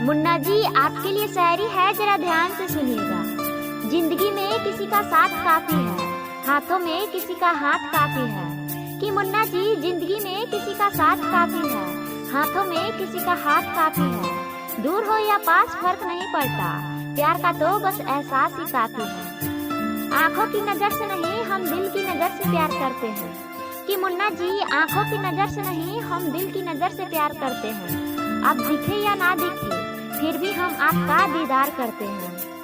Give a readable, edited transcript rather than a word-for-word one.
मुन्ना जी, आपके लिए शायरी है, जरा ध्यान से सुनिएगा। जिंदगी में किसी का साथ काफी है, हाथों में किसी का हाथ काफी है। कि मुन्ना जी, जिंदगी में किसी का साथ काफी है, हाथों में किसी का हाथ काफी है। दूर हो या पास फर्क नहीं पड़ता, प्यार का तो बस एहसास ही काफी है। आंखों की नजर से नहीं, हम दिल की नजर से प्यार करते हैं। कि मुन्ना जी, आंखों की नजर से नहीं, हम दिल की नजर से प्यार करते हैं। आप दिखे या ना दिखे, फिर भी हम आपका दीदार करते हैं।